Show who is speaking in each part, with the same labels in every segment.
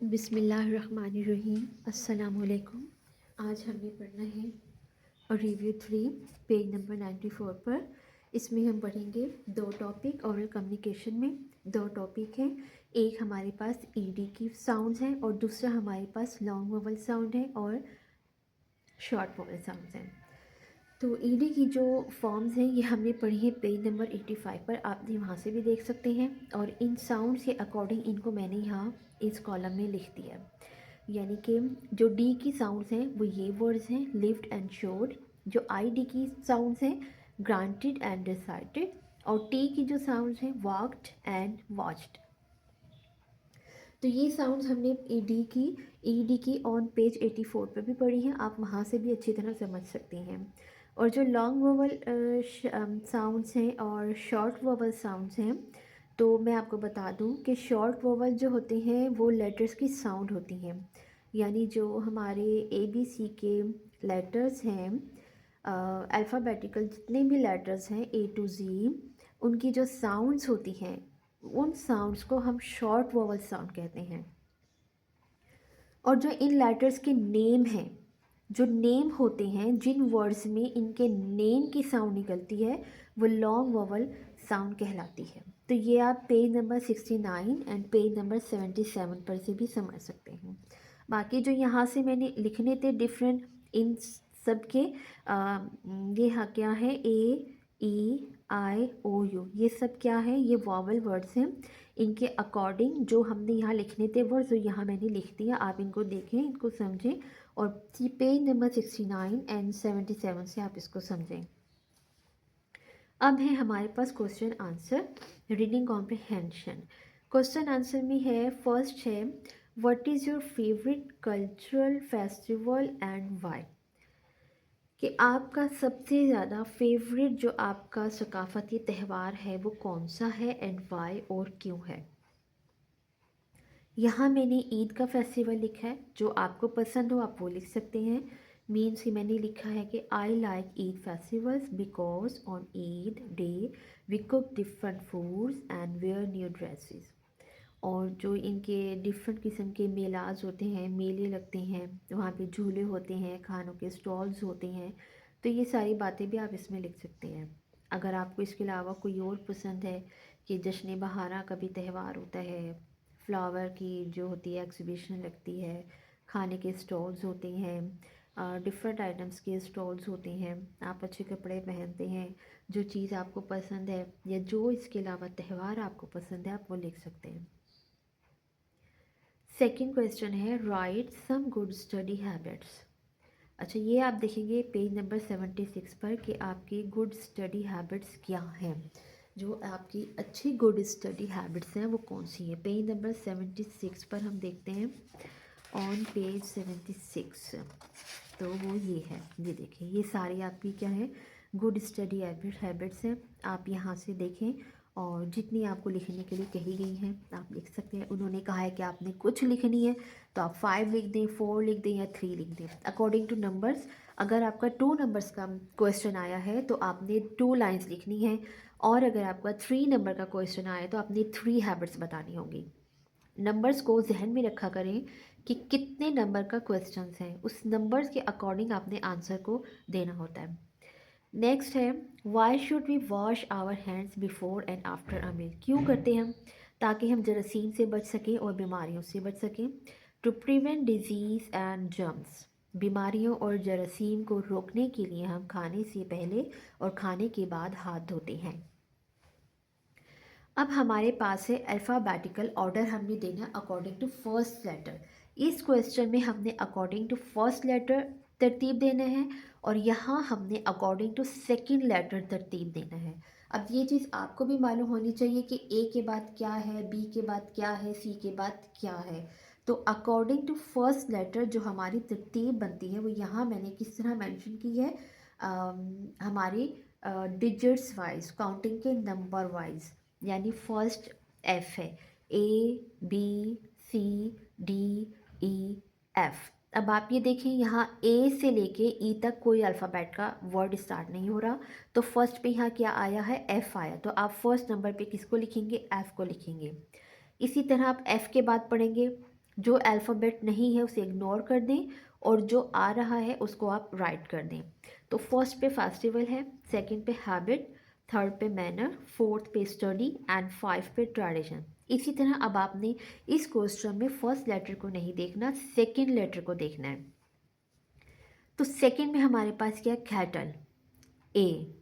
Speaker 1: बिस्मिल्लाहिर्रहमानिर्रहीम। अस्सलामुअलैकुम। आज हमने पढ़ना है रिव्यू 3 पेज नंबर 94 पर। इसमें हम पढ़ेंगे दो टॉपिक ओरल कम्युनिकेशन में। दो टॉपिक हैं, एक हमारे पास ईडी की साउंड्स हैं और दूसरा हमारे पास लॉन्ग वोवल साउंड है और शॉर्ट वोवल साउंड्स हैं। तो ईडी की जो फॉर्म्स हैं ये हमने पढ़ी है पेज नंबर 85 पर, आपने वहाँ से भी देख सकते हैं। और इन साउंड्स के अकॉर्डिंग इनको मैंने यहाँ इस कॉलम में लिख दिया। यानी कि जो डी की साउंड्स हैं वो ये वर्ड्स हैं, लिव्ड एंड शोड। जो आई डी की साउंड्स हैं, ग्रांटेड एंड डिसाइडेड। और टी की जो साउंड्स हैं, वॉक्ड एंड वॉच्ड। तो ये साउंड्स हमने ईडी की ऑन पेज 84 पर भी पढ़ी हैं, आप वहाँ से भी अच्छी तरह समझ सकते हैं। और जो लॉन्ग वोवल साउंड्स हैं और शॉर्ट वोवल साउंड्स हैं, तो मैं आपको बता दूं कि शॉर्ट वोवल जो होते हैं वो लेटर्स की साउंड होती हैं। यानी जो हमारे ABC के लेटर्स हैं, अल्फ़ाबेटिकल जितने भी लेटर्स हैं A to Z, उनकी जो साउंड्स होती हैं उन साउंड्स को हम शॉर्ट वोवल साउंड कहते हैं। और जो इन लेटर्स के नेम हैं, जो नेम होते हैं, जिन वर्ड्स में इनके नेम की साउंड निकलती है, वो लॉन्ग वोवल साउंड कहलाती है। तो ये आप page number 69 and page number 77 पर से भी समझ सकते हैं। बाकी जो यहाँ से मैंने लिखने थे डिफरेंट, इन सब के ये क्या है, A E I O U, ये सब क्या है, ये वॉवल वर्ड्स हैं। इनके अकॉर्डिंग जो हमने यहाँ लिखने थे वर्ड्स, जो यहाँ मैंने लिख दिया, आप इनको देखें, इनको समझें और पेज नंबर 69 एंड 77 से आप इसको समझें। अब है हमारे पास question answer, reading comprehension. Question answer में है, फर्स्ट है, what is your favourite cultural festival and why. कि आपका सबसे ज़्यादा फेवरेट जो आपका सकाफ़ती त्यौहार है वो कौन सा है एंड वाई, और क्यों है। यहाँ मैंने ईद का फेस्टिवल लिखा है, जो आपको पसंद हो आप वो लिख सकते हैं। मीन्स कि मैंने लिखा है कि I like Eid festivals because on Eid day we cook different foods and wear new dresses. और जो इनके डिफरेंट किस्म के मेलाज होते हैं, मेले लगते हैं, वहाँ पे झूले होते हैं, खानों के स्टॉल्स होते हैं, तो ये सारी बातें भी आप इसमें लिख सकते हैं। अगर आपको इसके अलावा कोई और पसंद है कि जश्न बहारा का भी त्यौहार होता है, फ्लावर की जो होती है एग्जीबिशन लगती है, खाने के स्टॉल्स होते हैं, डिफरेंट आइटम्स के स्टॉल्स होते हैं, आप अच्छे कपड़े पहनते हैं, जो चीज़ आपको पसंद है या जो इसके अलावा त्यौहार आपको पसंद है आप वो लिख सकते हैं। सेकंड क्वेश्चन है, write some good study habits. अच्छा, ये आप देखेंगे पेज नंबर 76 पर कि आपकी गुड स्टडी हैबिट्स क्या हैं। जो आपकी अच्छी गुड स्टडी हैबिट्स हैं वो कौन सी है, पेज नंबर 76 पर हम देखते हैं। ऑन पेज 76 तो वो ये है, ये देखिए, ये सारी आपकी क्या है, गुड स्टडी हैबिट्स हैं। आप यहाँ से देखें और जितनी आपको लिखने के लिए कही गई हैं आप लिख सकते हैं। उन्होंने कहा है कि आपने कुछ लिखनी है तो आप 5 लिख दें, 4 लिख दें या 3 लिख दें अकॉर्डिंग टू नंबर्स। अगर आपका 2 नंबर्स का क्वेश्चन आया है तो आपने 2 लाइन्स लिखनी है, और अगर आपका 3 नंबर का क्वेश्चन आया है तो आपने 3 हैबिट्स बतानी होंगी। नंबर्स को जहन में रखा करें कि कितने नंबर का क्वेश्चन है, उस नंबर्स के अकॉर्डिंग आपने आंसर को देना होता है। नेक्स्ट है, why should we wash our hands before and after a meal. क्यों करते हैं हम, ताकि हम जरासीम से बच सकें और बीमारियों से बच सकें। To prevent diseases and germs, बीमारियों और जरासीम को रोकने के लिए हम खाने से पहले और खाने के बाद हाथ धोते हैं। अब हमारे पास है अल्फ़ाबेटिकल ऑर्डर, हमने देना अकॉर्डिंग टू फर्स्ट लेटर। इस क्वेश्चन में हमने अकॉर्डिंग टू फर्स्ट लेटर तरतीब देना है और यहाँ हमने अकॉर्डिंग टू सेकंड लेटर तरतीब देना है। अब ये चीज़ आपको भी मालूम होनी चाहिए कि ए के बाद क्या है, बी के बाद क्या है, सी के बाद क्या है। तो अकॉर्डिंग टू फर्स्ट लेटर जो हमारी तरतीब बनती है वो यहाँ मैंने किस तरह मेंशन की है, हमारी डिजिट्स वाइज, काउंटिंग के नंबर वाइज। यानी फर्स्ट एफ है, A B C D E F। अब आप ये देखें, यहाँ ए से लेके ई तक कोई अल्फ़ाबेट का वर्ड स्टार्ट नहीं हो रहा, तो फर्स्ट पे यहाँ क्या आया है, एफ़ आया, तो आप फर्स्ट नंबर पे किसको लिखेंगे, एफ़ को लिखेंगे। इसी तरह आप एफ़ के बाद पढ़ेंगे जो अल्फ़ाबेट नहीं है उसे इग्नोर कर दें और जो आ रहा है उसको आप राइट कर दें। तो फर्स्ट पे फेस्टिवल है, सेकंड पे हैबिट, थर्ड पे मैनर, फोर्थ पे स्टडी एंड 5 पे ट्रेडिशन। इसी तरह अब आपने इस क्वेश्चन में फर्स्ट लेटर को नहीं देखना, सेकंड लेटर को देखना है। तो सेकंड में हमारे पास क्या है, कैटल, ए।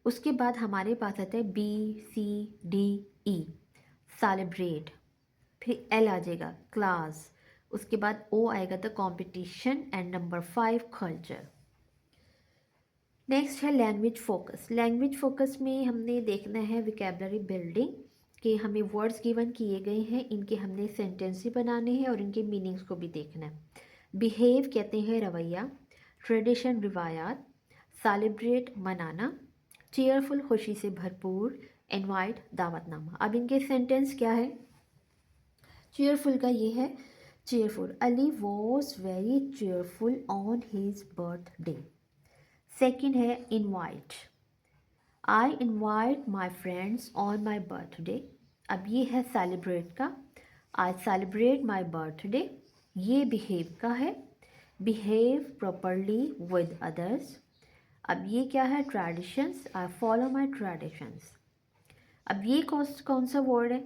Speaker 1: उसके बाद हमारे पास आता है बी, सी, डी, ई, सेलिब्रेट। फिर एल आ जाएगा, क्लास। उसके बाद ओ आएगा the competition and number 5 culture. Next है लैंग्वेज फोकस। लैंग्वेज फोकस में हमने देखना है विकेबलरी बिल्डिंग, कि हमें वर्ड्स गिवन किए गए हैं, इनके हमने सेंटेंस भी बनाने हैं और इनके मीनिंग्स को भी देखना है। बिहेव कहते हैं रवैया, ट्रेडिशन रिवायात, सेलिब्रेट मनाना, चेयरफुल खुशी से भरपूर, इनवाइट दावतनामा। अब इनके सेंटेंस क्या है, चेयरफुल का ये है, cheerful, Ali was very cheerful on his birthday. Second है invite, I invite my friends on my birthday. अब ये है सेलिब्रेट का, आई सेलिब्रेट माई बर्थडे। ये बिहेव का है, बिहेव प्रॉपरली विद अदर्स। अब ये क्या है, traditions, I follow my traditions. अब ये कौन सा वर्ड है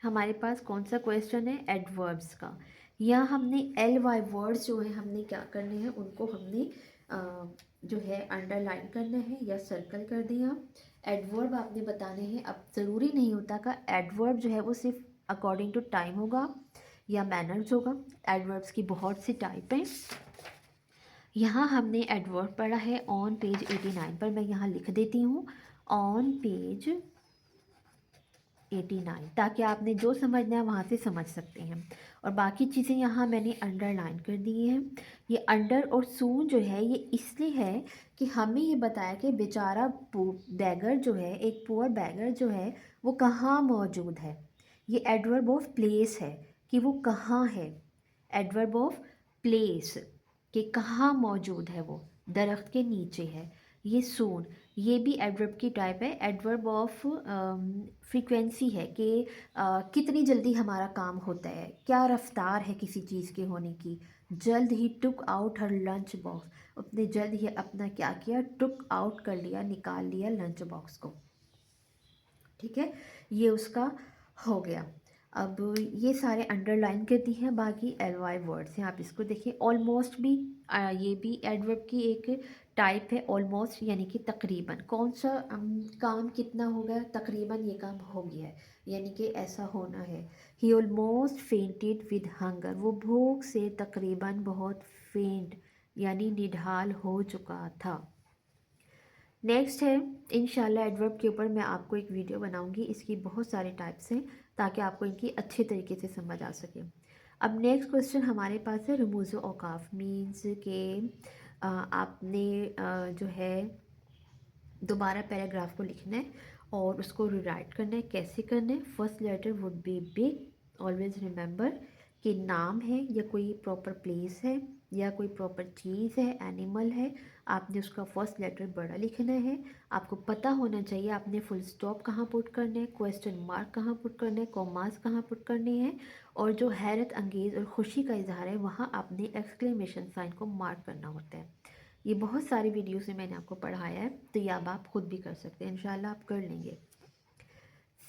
Speaker 1: हमारे पास, कौन सा क्वेश्चन है, एडवर्ब्स का। यहाँ हमने एल वाई वर्ड्स जो है हमने क्या करने हैं, उनको हमने जो है अंडरलाइन करना है या सर्कल कर दिया। एडवर्ब आपने बताने हैं। अब ज़रूरी नहीं होता का एडवर्ब जो है वो सिर्फ अकॉर्डिंग टू टाइम होगा या मैनर्स होगा। एडवर्ब्स की बहुत सी टाइप हैं। यहाँ हमने एडवर्ब पढ़ा है ऑन पेज 89 पर, मैं यहाँ लिख देती हूँ ऑन पेज 89, ताकि आपने जो समझना है वहाँ से समझ सकते हैं। और बाकी चीज़ें यहाँ मैंने अंडरलाइन कर दी हैं। ये अंडर और सून जो है ये इसलिए है कि हमें ये बताया कि बेचारा बैगर जो है, एक पुअर बैगर जो है वो कहाँ मौजूद है। ये एडवर्ब ऑफ प्लेस है कि वो कहाँ है, एडवर्ब ऑफ प्लेस कि कहाँ मौजूद है, वो दरख्त के नीचे है। ये सून, ये भी एडवर्ब की टाइप है, एडवर्ब ऑफ फ्रीक्वेंसी है कि कितनी जल्दी हमारा काम होता है, क्या रफ्तार है किसी चीज़ के होने की। जल्द ही took out her lunch box, अपने जल्द ही अपना क्या किया, टुक आउट कर लिया, निकाल लिया लंच बॉक्स को। ठीक है, ये उसका हो गया। अब ये सारे अंडरलाइन कर दी हैं, बाकी एल वाई वर्ड्स हैं, आप इसको देखिए। ऑलमोस्ट भी ये भी एडवर्ब की एक टाइप है, ऑलमोस्ट यानी कि तकरीबन। कौन सा काम कितना हो गया, तकरीबन ये काम हो गया है, यानी कि ऐसा होना है। ही ऑलमोस्ट फेंटेड विद हंगर, वो भूख से तकरीबन बहुत फेंट यानी निढाल हो चुका था। नेक्स्ट है इंशाल्लाह एडवर्ब के ऊपर मैं आपको एक वीडियो बनाऊंगी, इसकी बहुत सारे टाइप्स हैं ताकि आपको इनकी अच्छे तरीके से समझ आ सके। अब नेक्स्ट क्वेश्चन हमारे पास है रमूज़ औकाफ, मीन्स के आपने जो है दोबारा पैराग्राफ को लिखना है और उसको रिराइट करना है। कैसे करना है, first letter would be big, always remember कि नाम है या कोई प्रॉपर प्लेस है या कोई प्रॉपर चीज़ है, एनिमल है, आपने उसका फर्स्ट लेटर बड़ा लिखना है। आपको पता होना चाहिए आपने फुल स्टॉप कहाँ पुट करना है, क्वेश्चन मार्क कहाँ पुट करना है, कॉमास कहाँ पुट करने हैं, और जो हैरत अंगेज़ और ख़ुशी का इजहार है वहाँ आपने एक्सक्लेमेशन साइन को मार्क करना होता है। ये बहुत सारी वीडियोस में मैंने आपको पढ़ाया है, तो ये अब आप खुद भी कर सकते हैं, इंशाल्लाह आप कर लेंगे।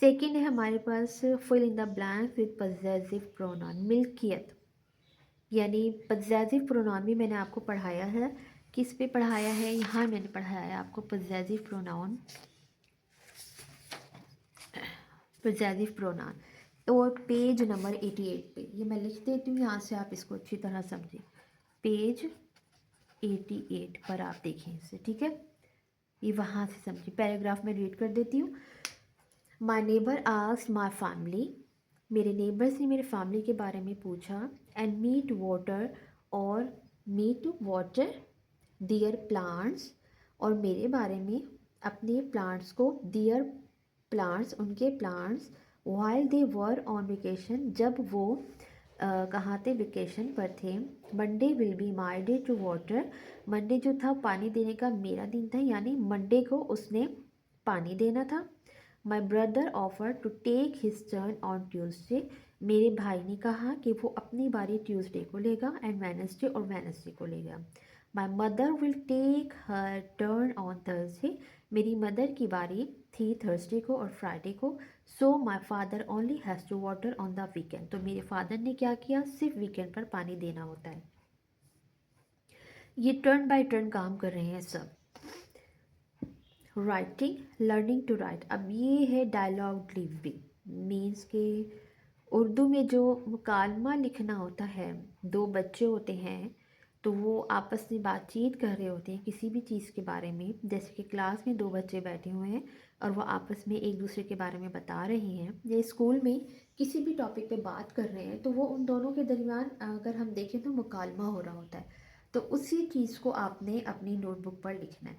Speaker 1: सेकेंड है हमारे पास fill in the blank with possessive pronoun, मिल्कियत यानी पजेसिव प्रोनाउन भी मैंने आपको पढ़ाया है। किस पे पढ़ाया है, यहाँ मैंने पढ़ाया है आपको पजेसिव प्रोनाउन, पजेसिव प्रोनाउन, और पेज नंबर 88 पे ये मैं लिख देती हूँ, यहाँ से आप इसको अच्छी तरह समझें। पेज 88 पर आप देखें इसे, ठीक है, ये वहाँ से समझिए। पैराग्राफ में रीड कर देती हूँ। My neighbour asked my family, मेरे नेबर्स ने मेरे फैमिली के बारे में पूछा, एंड मी टू वाटर, और me to water their plants, और मेरे बारे में अपने प्लांट्स को, दियर प्लांट्स उनके plants, while they were on vacation जब वो कहाँ थे, वेकेशन पर थे। Monday will be my day to water, Monday जो था पानी देने का मेरा दिन था, यानी मंडे को उसने पानी देना था। My brother offer to take his turn on Tuesday, मेरे भाई ने कहा कि वो अपनी बारी ट्यूसडे को लेगा एंड वेडनेसडे और वेडनेसडे को लेगा। My mother will take her turn on Thursday. मेरी मदर की बारी थी थर्सडे को और फ्राइडे को। So my father only has to water on the weekend. तो मेरे फादर ने क्या किया, सिर्फ वीकेंड पर पानी देना होता है। ये टर्न बाय टर्न काम कर रहे हैं सब। Writing, learning to write. अब ये है डायलॉग डिलीवरी। मीन्स के उर्दू में जो मुकालमा लिखना होता है, दो बच्चे होते हैं तो वो आपस में बातचीत कर रहे होते हैं किसी भी चीज़ के बारे में। जैसे कि क्लास में दो बच्चे बैठे हुए हैं और वो आपस में एक दूसरे के बारे में बता रहे हैं, या स्कूल में किसी भी टॉपिक पे बात कर रहे हैं, तो वो उन दोनों के दरमियान अगर हम देखें तो मुकालमा हो रहा होता है। तो उसी चीज़ को आपने अपनी नोटबुक पर लिखना है।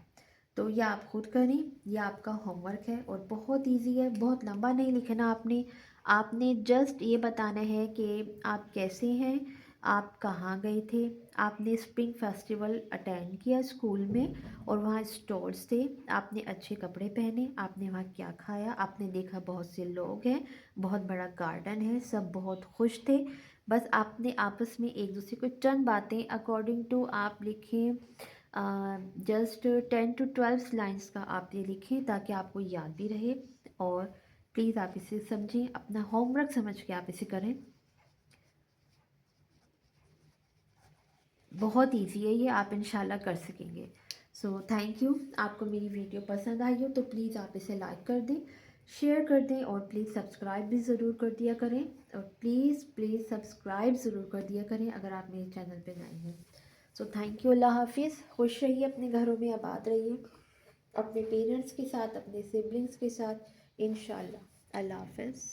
Speaker 1: तो ये आप खुद करें, ये आपका होमवर्क है और बहुत इजी है, बहुत लंबा नहीं लिखना आपने। आपने जस्ट ये बताना है कि आप कैसे हैं, आप कहाँ गए थे। आपने स्प्रिंग फेस्टिवल अटेंड किया स्कूल में और वहाँ स्टॉल्स थे, आपने अच्छे कपड़े पहने, आपने वहाँ क्या खाया, आपने देखा बहुत से लोग हैं, बहुत बड़ा गार्डन है, सब बहुत खुश थे। बस आपने आपस में एक दूसरे को चंद बातें अकॉर्डिंग टू आप लिखें। जस्ट 10 to 12 लाइन्स का आप ये लिखें ताकि आपको याद भी रहे। और प्लीज़ आप इसे समझें, अपना होमवर्क समझ के आप इसे करें। बहुत इजी है ये, आप इंशाल्लाह कर सकेंगे। So thank you. आपको मेरी वीडियो पसंद आई हो तो प्लीज़ आप इसे लाइक कर दें, शेयर कर दें और प्लीज़ सब्सक्राइब भी ज़रूर कर दिया करें। और प्लीज़ प्लीज़ सब्सक्राइब ज़रूर कर दिया करें अगर आप मेरे चैनल पे नए हैं। So thank you. अल्लाह हाफिज़। खुश रहिए, अपने घरों में आबाद रहिए, अपने पेरेंट्स के साथ, अपने सिबलिंग्स के साथ, इंशाल्लाह। अल्लाह हाफिज़।